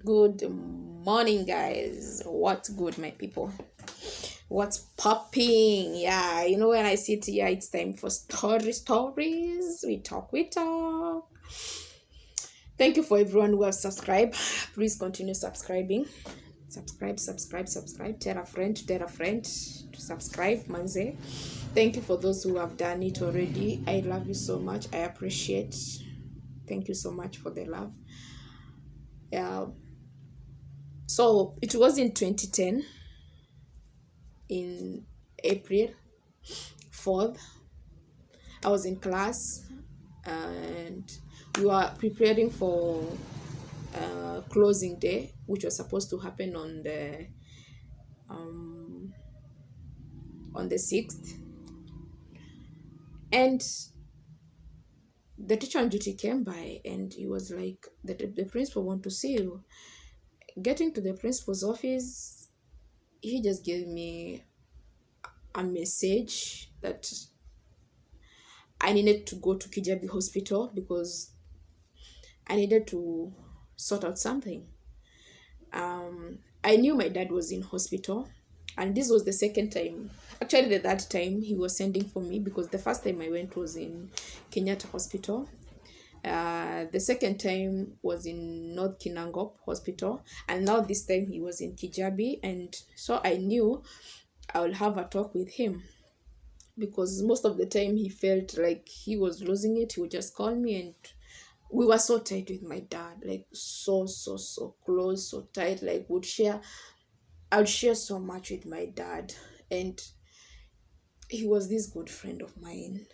Good morning, guys. What's good, my people? What's popping? Yeah, when I sit here, it's time for stories. We talk. Thank you for everyone who has subscribed. Please continue subscribing. Subscribe. Tell a friend to subscribe, manze. Thank you for those who have done it already. I love you so much. I appreciate. Thank you so much for the love. Yeah. So it was in 2010, in April 4th. I was in class and we were preparing for closing day, which was supposed to happen on the 6th. And the teacher on duty came by and he was like, the principal want to see you. Getting to the principal's office, he just gave me a message that I needed to go to Kijabi Hospital because I needed to sort out something. I knew my dad was in hospital, and this was the second time. Actually, the third time he was sending for me, because the first time I went was in Kenyatta Hospital. The second time was in North Kinangop Hospital, and now this time he was in Kijabi, and so I knew I will have a talk with him, because most of the time he felt like he was losing it. He would just call me, and we were so tight with my dad, like so close, so tight. Like I would share so much with my dad, and he was this good friend of mine.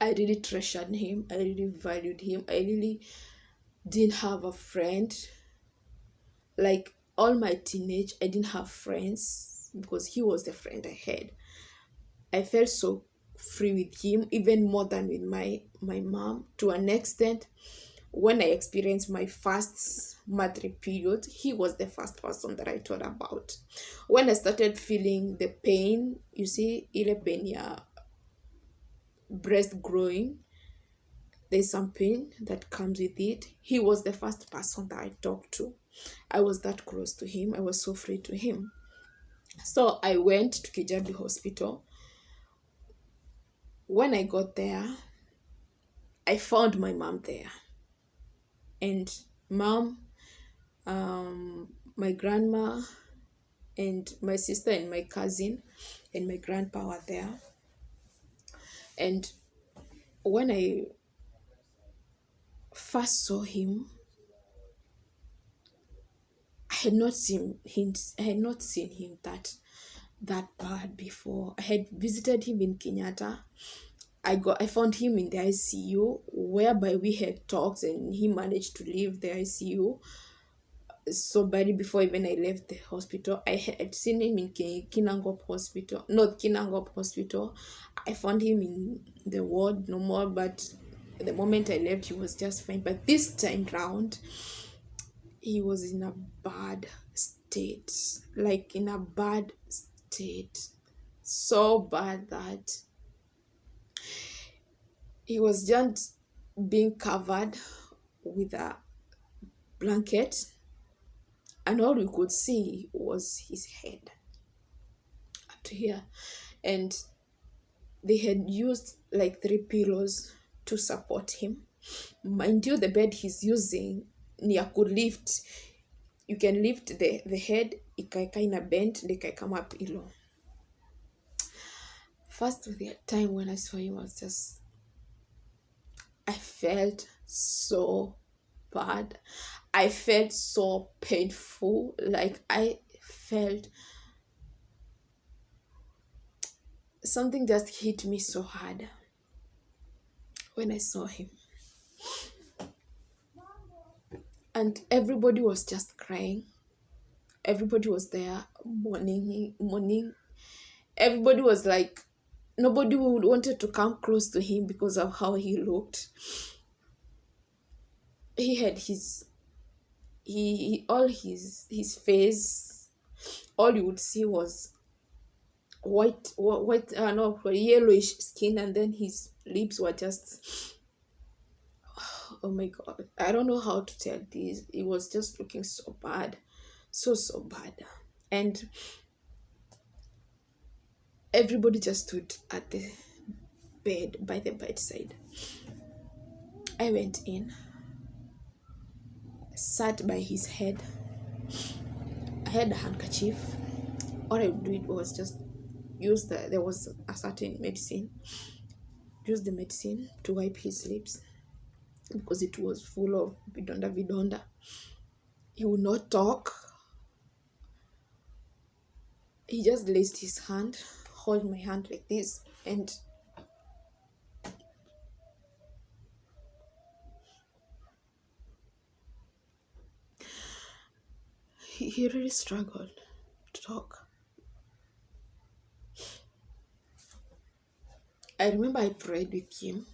I really treasured him. I really valued him. I really didn't have a friend. Like all my teenage, I didn't have friends because he was the friend I had. I felt so free with him, even more than with my mom, to an extent. When I experienced my first matric period, he was the first person that I thought about. When I started feeling the pain, you see, ile pain ya breast growing, there's some pain that comes with it. He was the first person that I talked to. I was that close to him. I was so free to him. So I went to Kijabi Hospital. When I got there, I found my mom there. And mom, my grandma, and my sister and my cousin and my grandpa were there. And when I first saw him, I had not seen him that bad before. I had visited him in Kenyatta. I found him in the ICU, whereby we had talks and he managed to leave the ICU so badly before even I left the hospital. I had seen him in Kinangop Hospital, not Kinangop Hospital. I found him in the ward no more, but the moment I left, he was just fine. But this time round, he was in a bad state, like in a bad state, so bad that he was just being covered with a blanket, and all we could see was his head up to here. And they had used like 3 pillows to support him. Mind you, the bed he's using, could lift. You can lift the head, ikaina bent, come up ilo. First, the time when I saw him, I felt so bad. I felt so painful. Like I felt something just hit me so hard when I saw him. And everybody was just crying. Everybody was there mourning. Everybody was like, nobody would wanted to come close to him because of how he looked. He had all his face, all you would see was yellowish skin, and then his lips were just Oh my God. I don't know how to tell this. It was just looking so bad. So bad. And everybody just stood at the bed, by the bedside. I went in, sat by his head. I had a handkerchief. All I would do it was just there was a certain medicine, use the medicine to wipe his lips because it was full of vidonda. He would not talk. He just placed his hand, hold my hand like this, and he really struggled to talk. I remember I prayed with him,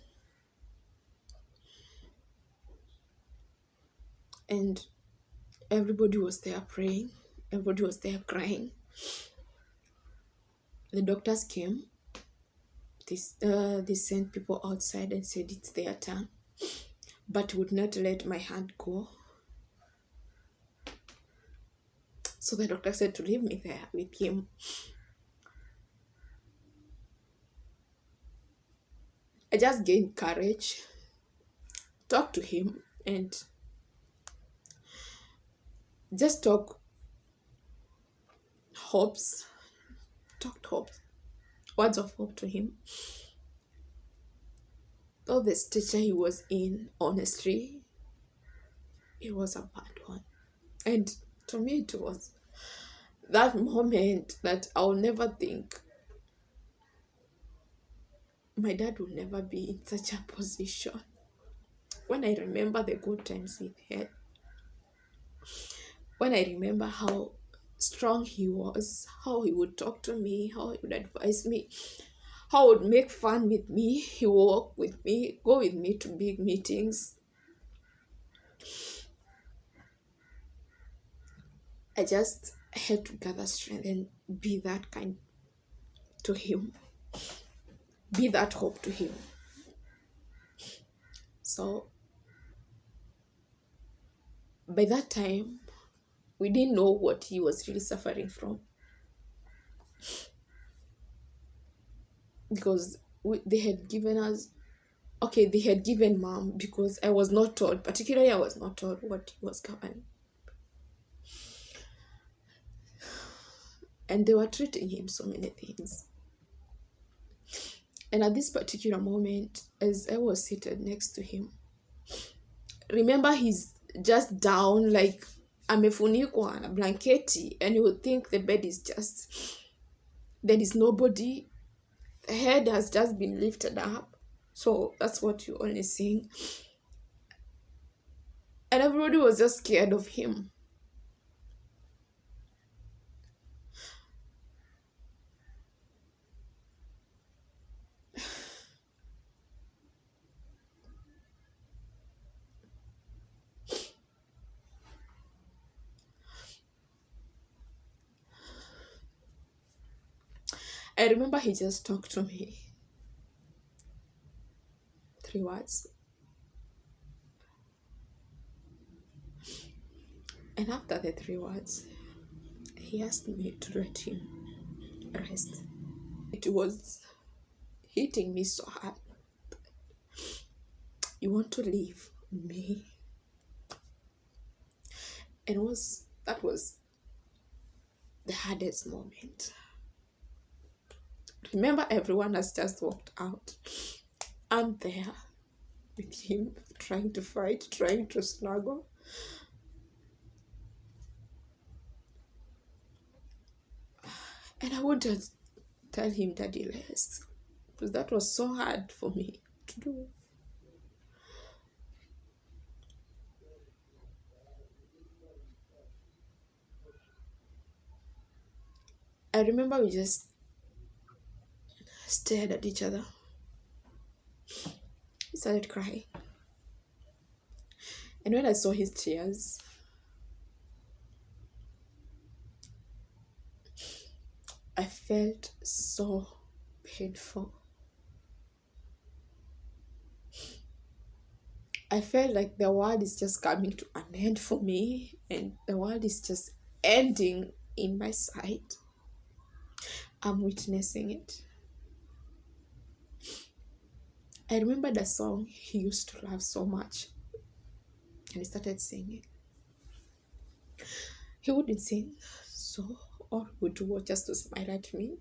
and everybody was there praying, everybody was there crying. The doctors came. They sent people outside and said it's their turn, but would not let my hand go. So the doctor said to leave me there with him. I just gained courage, talked to him, and just hopes, talked hopes, words of hope to him. Though the stage he was in, honestly, it was a bad one. And to me, it was that moment that I'll never think my dad will never be in such a position. When I remember the good times we had, when I remember how strong he was, how he would talk to me, how he would advise me, how he would make fun with me, he would walk with me, go with me to big meetings. I just had to gather strength and be that kind to him, be that hope to him. So by that time, we didn't know what he was really suffering from, because they had given us, okay, they had given mom, because I was not told, particularly I was not told what he was governing. And they were treating him so many things. And at this particular moment, as I was seated next to him, remember he's just down, like amefunikwa na blanketi, and you would think the bed is just, there is nobody. The head has just been lifted up. So that's what you're only seeing. And everybody was just scared of him. I remember he just talked to me. 3 words. And after the 3 words, he asked me to let him rest. It was hitting me so hard. You want to leave me? And that was the hardest moment. Remember, everyone has just walked out. I'm there with him, trying to fight, trying to snuggle. And I wouldn't tell him Daddy rest, because that was so hard for me to do. I remember we just stared at each other. He started crying. And when I saw his tears, I felt so painful. I felt like the world is just coming to an end for me, and the world is just ending in my sight. I'm witnessing it. I remember the song he used to love so much, and he started singing. He wouldn't sing, so all he would do was just to smile at me,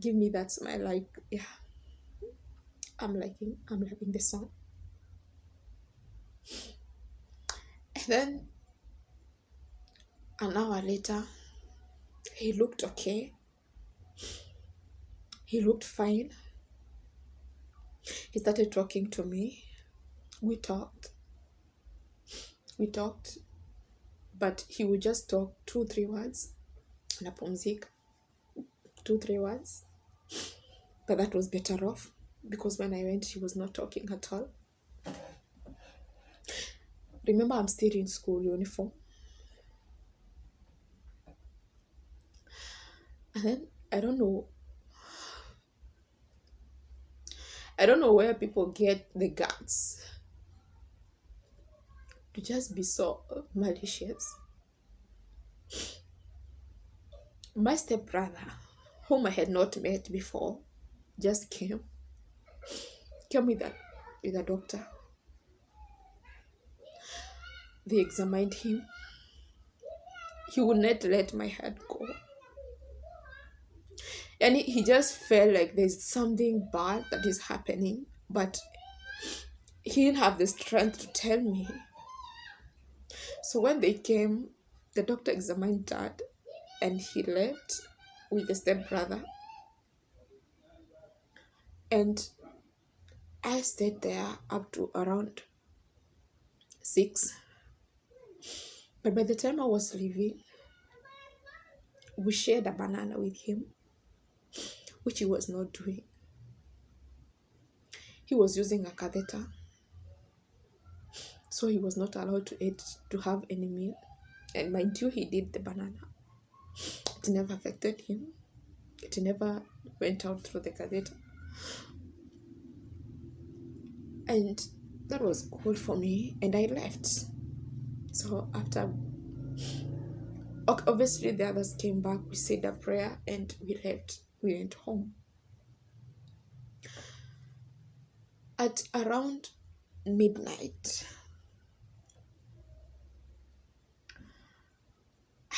give me that smile, like, yeah, I'm loving the song. And then an hour later, he looked okay. He looked fine. He started talking to me. We talked. We talked. But he would just talk 2-3 words. Napumzika. 2-3 words. But that was better off, because when I went, he was not talking at all. Remember, I'm still in school uniform. And then I don't know where people get the guts to just be so malicious. My stepbrother, whom I had not met before, just came with a doctor. They examined him. He would not let my head go. And he just felt like there's something bad that is happening, but he didn't have the strength to tell me. So when they came, the doctor examined Dad, and he left with the stepbrother. And I stayed there up to around 6. But by the time I was leaving, we shared a banana with him, which he was not doing. He was using a catheter, so he was not allowed to have any meal. And mind you, he did the banana. It never affected him. It never went out through the catheter. And that was cool for me, and I left. So after, obviously the others came back, we said a prayer, and we left. We went home. At around midnight,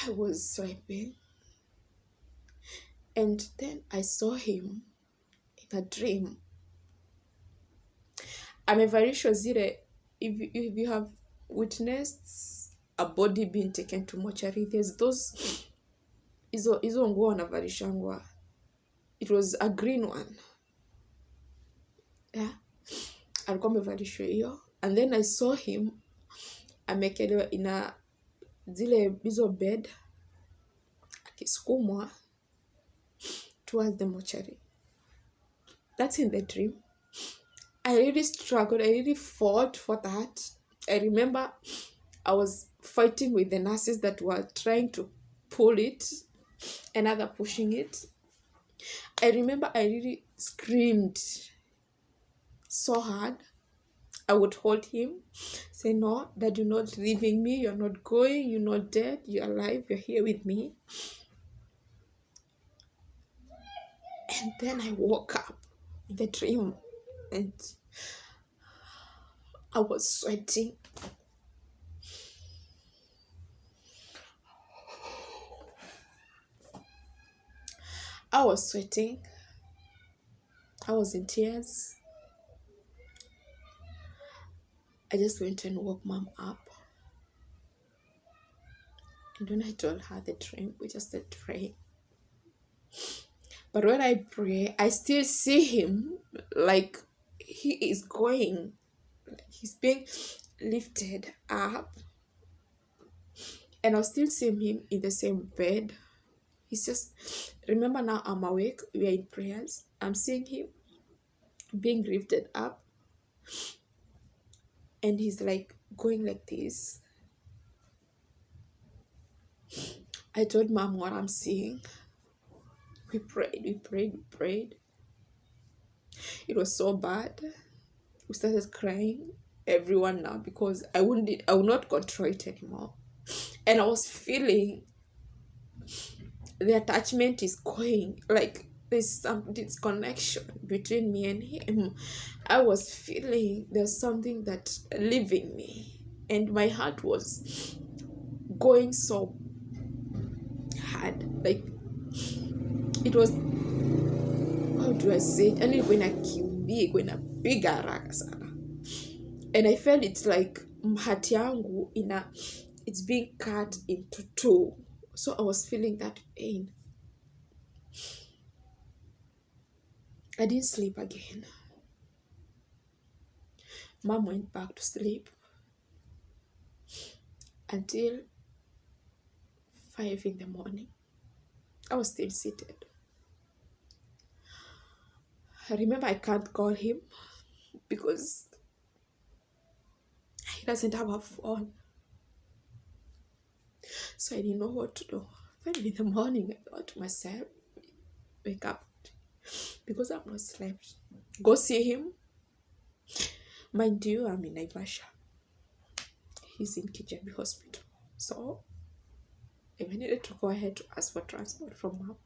I was sleeping, and then I saw him in a dream. I'm very sure Zire, if you have witnessed a body being taken to mortuary, there's those hizo nguo wanavalishangwa. It was a green one. Yeah. Alikuwa amevalishwa hiyo. And then I saw him amekelewa ina zile hizo bed, akisukumwa towards the mortuary. That's in the dream. I really struggled. I really fought for that. I remember I was fighting with the nurses that were trying to pull it and other pushing it. I remember I really screamed so hard. I would hold him, say, no, Dad, you're not leaving me. You're not going. You're not dead. You're alive. You're here with me. And then I woke up in the dream, and I was sweating. I was sweating. I was in tears. I just went and woke Mom up. And when I told her the dream, we just started praying. But when I pray, I still see him like he is going. He's being lifted up. And I'll still see him in the same bed. He's just, remember now I'm awake, we are in prayers. I'm seeing him being lifted up. And he's like going like this. I told Mom what I'm seeing. We prayed. It was so bad. We started crying, everyone now, because I will not control it anymore. And I was feeling the attachment is going, like there's some disconnection between me and him. I was feeling there's something that leaving me, and my heart was going so hard. Like it was, how do I say it? Yani ilikuwa inakimbia, ilikuwa inapiga haraka sana. And I felt it's like hati yangu it's being cut into two. So I was feeling that pain. I didn't sleep again. Mom went back to sleep until 5 in the morning. I was still seated. I remember I can't call him because he doesn't have a phone. So I didn't know what to do. 5 in the morning, I thought to myself, wake up, because I've not slept. Go see him. Mind you, I'm in Naivasha. He's in Kijabi Hospital. So I needed to go ahead to ask for transport from Mom.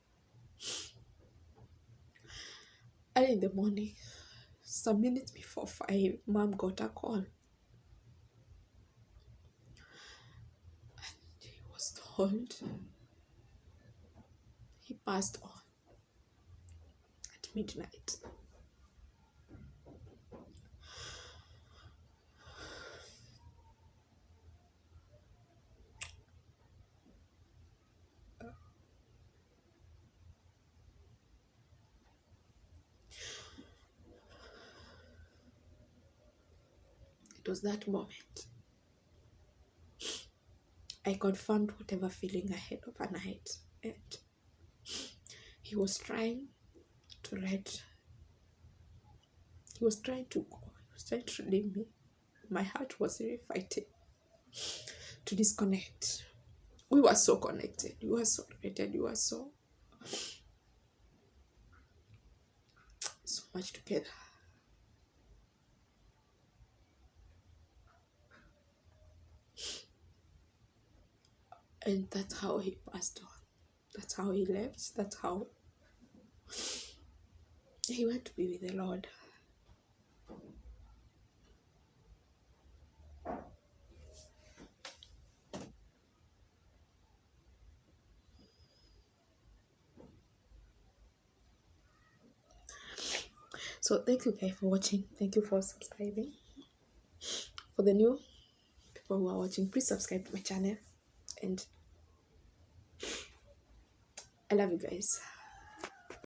Early in the morning, some minutes before 5, Mom got a call. And he was told he passed on at midnight. It was that moment I confirmed whatever feeling I had overnight. And he was trying to let, he was trying to go, he was trying to leave me. My heart was really fighting to disconnect. We were so connected, we were so connected, we were so much together. And that's how he passed on. That's how he left. That's how he went to be with the Lord. So thank you guys for watching. Thank you for subscribing. For the new people who are watching, please subscribe to my channel. And I love you guys.